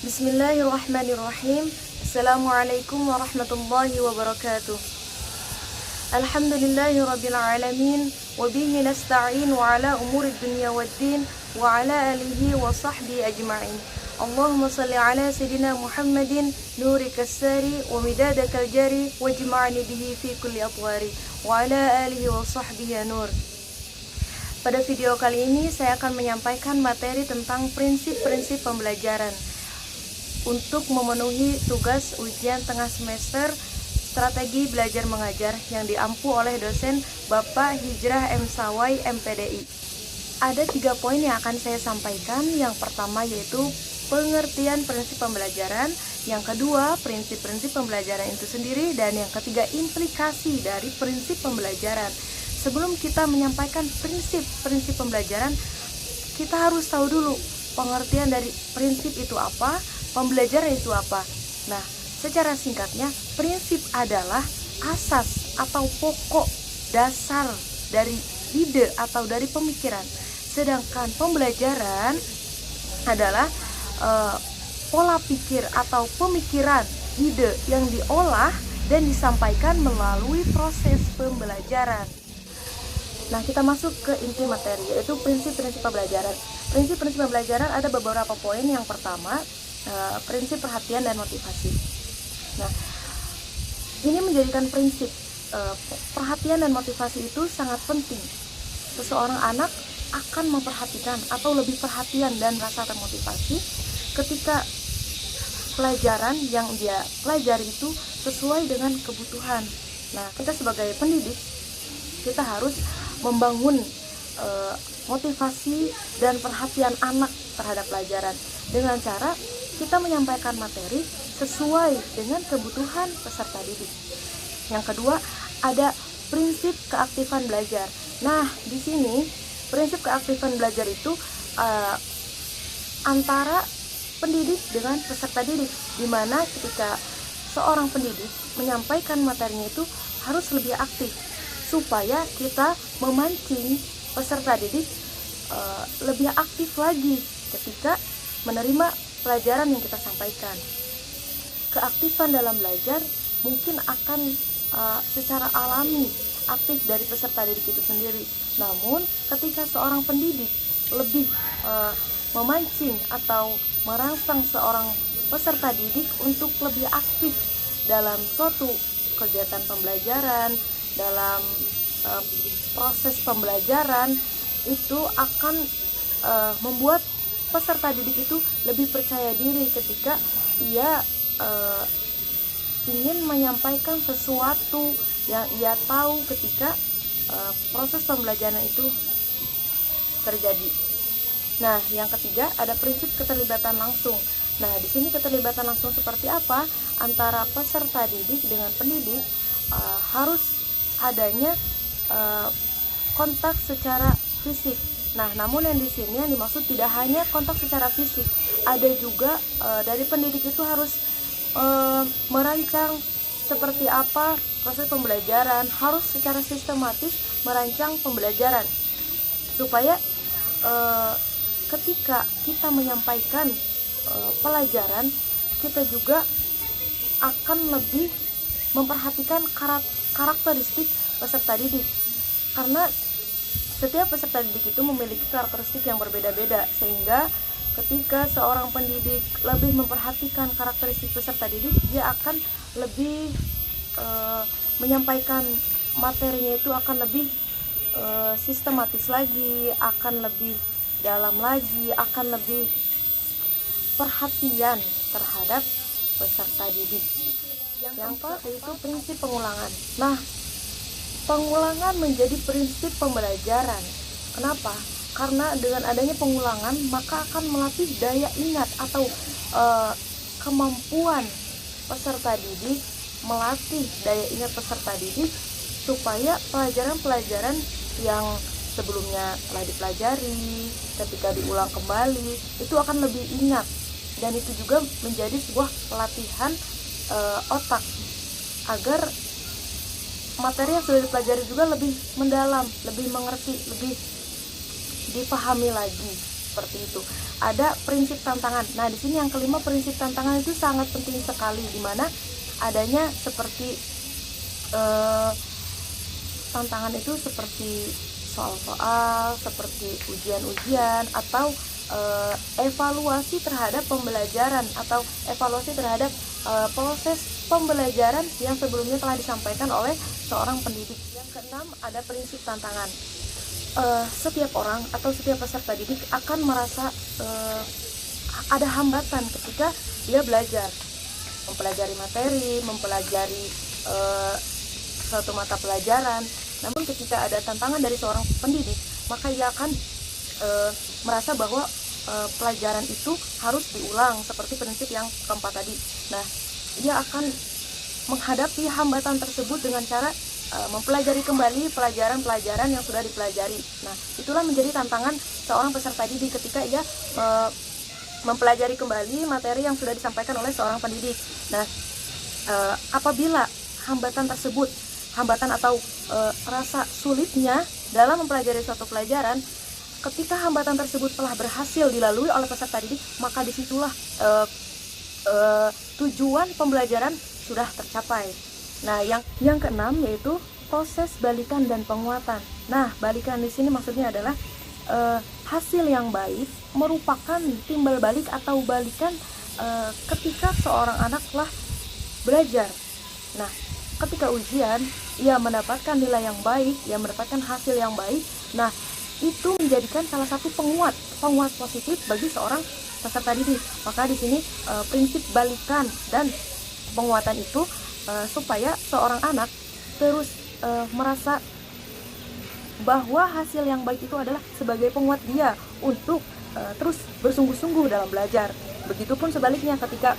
Bismillahirrahmanirrahim. Assalamualaikum warahmatullahi wabarakatuh. Alhamdulillahirabbil alamin wa bihi nasta'in wa ala umurid dunya waddin wa ala alihi wa sahbihi ajma'in. Allahumma salli ala sayyidina Muhammadin nuri kassari wa midadakal jari wajma'ni bihi fi kulli atwari wa ala alihi wa sahbihi nur. Pada video kali ini saya akan menyampaikan materi tentang prinsip-prinsip pembelajaran untuk memenuhi tugas ujian tengah semester strategi belajar mengajar yang diampu oleh dosen Bapak Hijrah M. Sawai MPDI. Ada 3 poin yang akan saya sampaikan. Yang pertama yaitu pengertian prinsip pembelajaran, yang kedua prinsip-prinsip pembelajaran itu sendiri, dan yang ketiga implikasi dari prinsip pembelajaran. Sebelum kita menyampaikan prinsip-prinsip pembelajaran, kita harus tahu dulu pengertian dari prinsip itu apa, pembelajaran itu apa. Nah, secara singkatnya, prinsip adalah asas atau pokok dasar dari ide atau dari pemikiran. Sedangkan pembelajaran adalah pola pikir atau pemikiran, ide yang diolah dan disampaikan melalui proses pembelajaran. Nah, kita masuk ke inti materi, yaitu prinsip-prinsip pembelajaran. Prinsip-prinsip pembelajaran ada beberapa poin. Yang pertama, prinsip perhatian dan motivasi. Nah, ini menjadikan prinsip perhatian dan motivasi itu sangat penting. Seseorang anak akan memperhatikan atau lebih perhatian dan merasa termotivasi ketika pelajaran yang dia pelajari itu sesuai dengan kebutuhan. Nah, kita sebagai pendidik, kita harus membangun motivasi dan perhatian anak terhadap pelajaran dengan cara kita menyampaikan materi sesuai dengan kebutuhan peserta didik. Yang kedua, ada prinsip keaktifan belajar. Nah, di sini prinsip keaktifan belajar itu antara pendidik dengan peserta didik, di mana ketika seorang pendidik menyampaikan materinya itu harus lebih aktif supaya kita memancing peserta didik lebih aktif lagi ketika menerima pelajaran yang kita sampaikan. Keaktifan dalam belajar mungkin akan secara alami aktif dari peserta didik itu sendiri. Namun ketika seorang pendidik lebih memancing atau merangsang seorang peserta didik untuk lebih aktif dalam suatu kegiatan pembelajaran, dalam proses pembelajaran, itu akan membuat peserta didik itu lebih percaya diri ketika ia ingin menyampaikan sesuatu yang ia tahu ketika proses pembelajaran itu terjadi. Nah, yang ketiga ada prinsip keterlibatan langsung. Nah, di sini keterlibatan langsung seperti apa? Antara peserta didik dengan pendidik harus adanya kontak secara fisik. Nah, namun yang di sini yang dimaksud tidak hanya kontak secara fisik, ada juga dari pendidik itu harus merancang seperti apa proses pembelajaran, harus secara sistematis merancang pembelajaran supaya ketika kita menyampaikan pelajaran, kita juga akan lebih memperhatikan karakteristik peserta didik, karena setiap peserta didik itu memiliki karakteristik yang berbeda-beda, sehingga ketika seorang pendidik lebih memperhatikan karakteristik peserta didik, dia akan lebih menyampaikan materinya itu akan lebih sistematis lagi, akan lebih dalam lagi, akan lebih perhatian terhadap peserta didik. Yang keempat yaitu prinsip pengulangan. Nah, pengulangan menjadi prinsip pembelajaran. Kenapa? Karena dengan adanya pengulangan maka akan melatih daya ingat atau kemampuan peserta didik, melatih daya ingat peserta didik supaya pelajaran-pelajaran yang sebelumnya telah dipelajari ketika diulang kembali itu akan lebih ingat, dan itu juga menjadi sebuah pelatihan otak agar materi yang sudah dipelajari juga lebih mendalam, lebih mengerti, lebih dipahami lagi. seperti itu. Ada prinsip tantangan. Nah, di sini yang kelima, prinsip tantangan itu sangat penting sekali, di mana adanya seperti tantangan itu seperti soal-soal, seperti ujian-ujian, atau evaluasi terhadap pembelajaran, atau evaluasi terhadap proses pembelajaran yang sebelumnya telah disampaikan oleh seorang pendidik. Yang keenam, ada prinsip tantangan. Setiap orang atau setiap peserta didik akan merasa ada hambatan ketika dia belajar, mempelajari materi, mempelajari suatu mata pelajaran. Namun ketika ada tantangan dari seorang pendidik, maka ia akan merasa bahwa pelajaran itu harus diulang, seperti prinsip yang keempat tadi. Nah, ia akan menghadapi hambatan tersebut dengan cara mempelajari kembali pelajaran-pelajaran yang sudah dipelajari. Nah, itulah menjadi tantangan seorang peserta didik ketika ia mempelajari kembali materi yang sudah disampaikan oleh seorang pendidik. Nah, apabila hambatan tersebut, hambatan atau rasa sulitnya dalam mempelajari suatu pelajaran, ketika hambatan tersebut telah berhasil dilalui oleh peserta didik, maka disitulah tujuan pembelajaran sudah tercapai. Nah, yang keenam yaitu proses balikan dan penguatan. Nah, balikan di sini maksudnya adalah hasil yang baik merupakan timbal balik atau balikan ketika seorang anak telah belajar. Nah, ketika ujian ia mendapatkan nilai yang baik, ia mendapatkan hasil yang baik. Nah, itu menjadikan salah satu penguat positif bagi seorang peserta didik. Maka di sini prinsip balikan dan penguatan itu supaya seorang anak terus merasa bahwa hasil yang baik itu adalah sebagai penguat dia untuk terus bersungguh-sungguh dalam belajar. Begitupun sebaliknya, ketika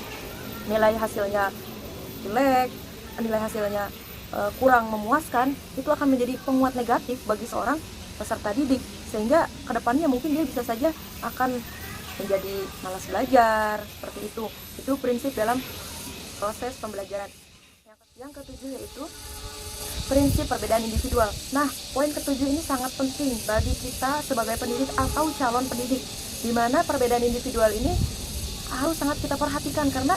nilai hasilnya jelek, nilai hasilnya kurang memuaskan, itu akan menjadi penguat negatif bagi seorang peserta didik, sehingga kedepannya mungkin dia bisa saja akan menjadi malas belajar, seperti itu. Itu prinsip dalam proses pembelajaran. Yang ketujuh yaitu prinsip perbedaan individual. Nah, poin ketujuh ini sangat penting bagi kita sebagai pendidik atau calon pendidik, di mana perbedaan individual ini harus sangat kita perhatikan, karena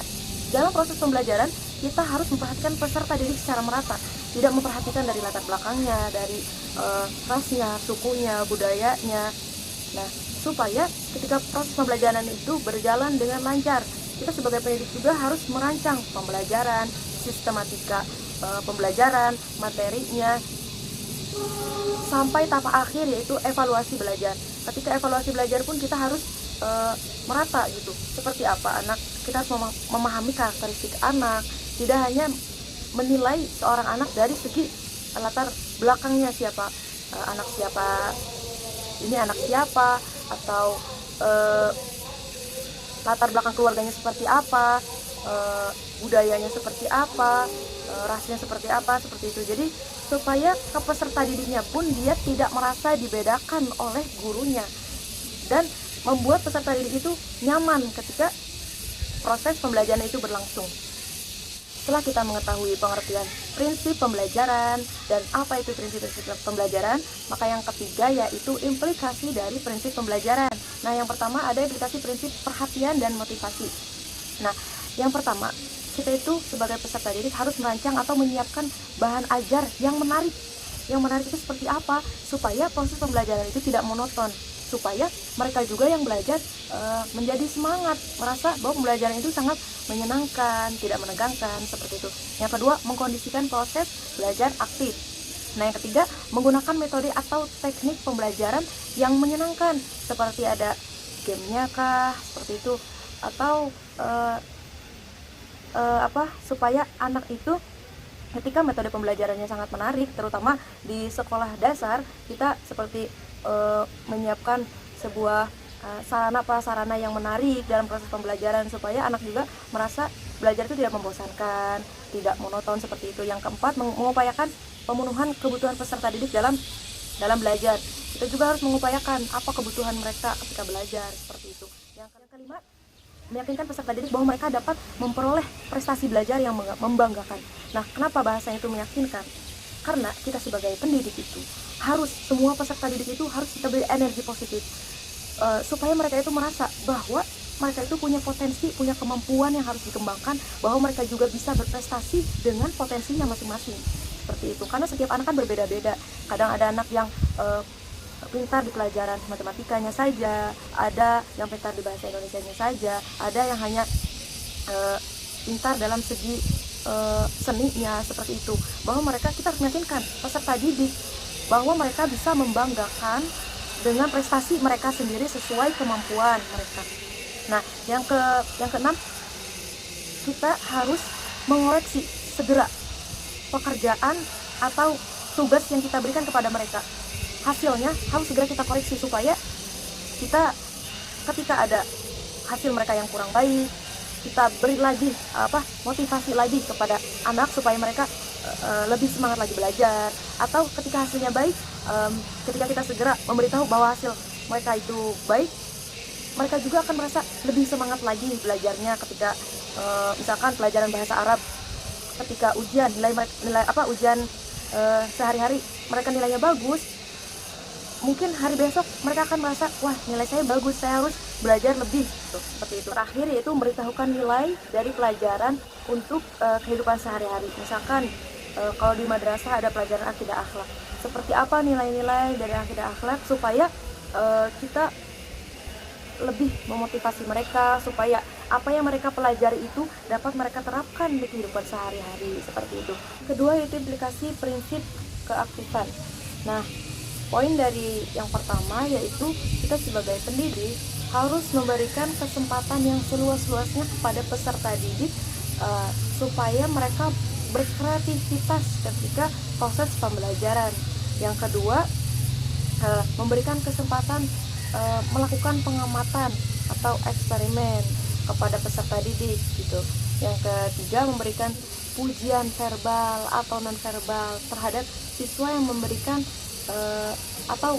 dalam proses pembelajaran kita harus memperhatikan peserta didik secara merata, tidak memperhatikan dari latar belakangnya, dari rasnya, sukunya, budayanya. Nah, supaya ketika proses pembelajaran itu berjalan dengan lancar, kita sebagai pendidik juga harus merancang pembelajaran, sistematika pembelajaran, materinya, sampai tahap akhir yaitu evaluasi belajar. Ketika evaluasi belajar pun kita harus merata gitu, seperti apa anak, kita harus memahami karakteristik anak, tidak hanya menilai seorang anak dari segi latar belakangnya, siapa anak siapa, ini anak siapa, atau latar belakang keluarganya seperti apa, budayanya seperti apa, rasnya seperti apa, seperti itu. Jadi supaya ke peserta didiknya pun dia tidak merasa dibedakan oleh gurunya, dan membuat peserta didik itu nyaman ketika proses pembelajaran itu berlangsung. Setelah kita mengetahui pengertian prinsip pembelajaran dan apa itu prinsip-prinsip pembelajaran, maka yang ketiga yaitu implikasi dari prinsip pembelajaran. Nah, yang pertama ada implikasi prinsip perhatian dan motivasi. Nah, yang pertama, kita itu sebagai peserta didik harus merancang atau menyiapkan bahan ajar yang menarik. Yang menarik itu seperti apa? Supaya proses pembelajaran itu tidak monoton, supaya mereka juga yang belajar menjadi semangat, merasa bahwa pembelajaran itu sangat menyenangkan, tidak menegangkan, seperti itu. Yang kedua, mengkondisikan proses belajar aktif. Nah, yang ketiga, menggunakan metode atau teknik pembelajaran yang menyenangkan, seperti ada gamenya kah, seperti itu, atau supaya anak itu ketika metode pembelajarannya sangat menarik, terutama di sekolah dasar, kita seperti menyiapkan sebuah sarana prasarana yang menarik dalam proses pembelajaran, supaya anak juga merasa belajar itu tidak membosankan, tidak monoton, seperti itu. Yang keempat, mengupayakan pemenuhan kebutuhan peserta didik dalam belajar. Kita juga harus mengupayakan apa kebutuhan mereka ketika belajar, seperti itu. Yang kelima, meyakinkan peserta didik bahwa mereka dapat memperoleh prestasi belajar yang membanggakan. Nah, kenapa bahasanya itu meyakinkan? Karena kita sebagai pendidik itu harus, semua peserta didik itu harus kita beri energi positif. supaya mereka itu merasa bahwa mereka itu punya potensi, punya kemampuan yang harus dikembangkan, bahwa mereka juga bisa berprestasi dengan potensinya masing-masing. Seperti itu, karena setiap anak kan berbeda-beda. Kadang ada anak yang pintar di pelajaran matematikanya saja, ada yang pintar di bahasa Indonesianya saja, ada yang hanya pintar dalam segi seninya, seperti itu. Bahwa kita harus meyakinkan peserta didik bahwa mereka bisa membanggakan dengan prestasi mereka sendiri sesuai kemampuan mereka. Nah, yang keenam, kita harus mengoreksi segera pekerjaan atau tugas yang kita berikan kepada mereka. Hasilnya harus segera kita koreksi supaya kita ketika ada hasil mereka yang kurang baik, kita beri lagi motivasi lagi kepada anak supaya mereka lebih semangat lagi belajar. Atau ketika hasilnya baik, ketika kita segera memberitahu bahwa hasil mereka itu baik, mereka juga akan merasa lebih semangat lagi belajarnya. Ketika misalkan pelajaran bahasa Arab, ketika ujian ujian sehari-hari mereka nilainya bagus, mungkin hari besok mereka akan merasa, wah, nilai saya bagus, saya harus belajar lebih, seperti itu. Terakhir yaitu memberitahukan nilai dari pelajaran untuk kehidupan sehari-hari. Misalkan kalau di madrasah ada pelajaran akidah akhlak, seperti apa nilai-nilai dari akidah akhlak, supaya kita lebih memotivasi mereka, supaya apa yang mereka pelajari itu dapat mereka terapkan di kehidupan sehari-hari, seperti itu. Kedua yaitu implikasi prinsip keaktifan. Nah, poin dari yang pertama yaitu kita sebagai pendidik harus memberikan kesempatan yang seluas-luasnya kepada peserta didik supaya mereka berkreativitas ketika proses pembelajaran. Yang kedua, memberikan kesempatan melakukan pengamatan atau eksperimen kepada peserta didik gitu. Yang ketiga, memberikan pujian verbal atau non verbal terhadap siswa yang memberikan atau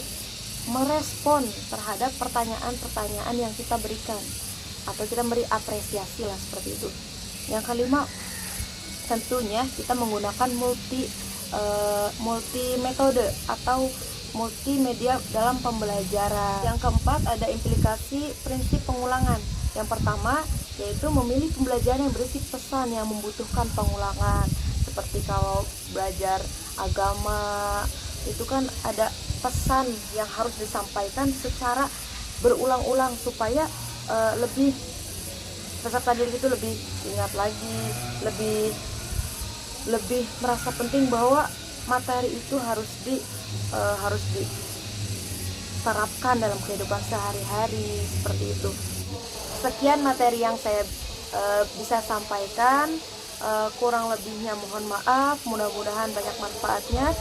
merespon terhadap pertanyaan-pertanyaan yang kita berikan, atau kita beri apresiasi lah, seperti itu. Yang kelima, tentunya kita menggunakan multi metode atau multimedia dalam pembelajaran. Yang keempat, ada implikasi prinsip pengulangan. Yang pertama yaitu memilih pembelajaran yang berisi pesan yang membutuhkan pengulangan. Seperti kalau belajar agama itu kan ada pesan yang harus disampaikan secara berulang-ulang supaya lebih peserta didik itu lebih ingat lagi, lebih merasa penting bahwa materi itu harus diterapkan dalam kehidupan sehari-hari, seperti itu. Sekian materi yang saya bisa sampaikan, kurang lebihnya mohon maaf, mudah-mudahan banyak manfaatnya.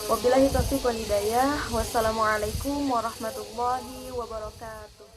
Wabillahi taufiq wal hidayah. Wassalamualaikum warahmatullahi wabarakatuh.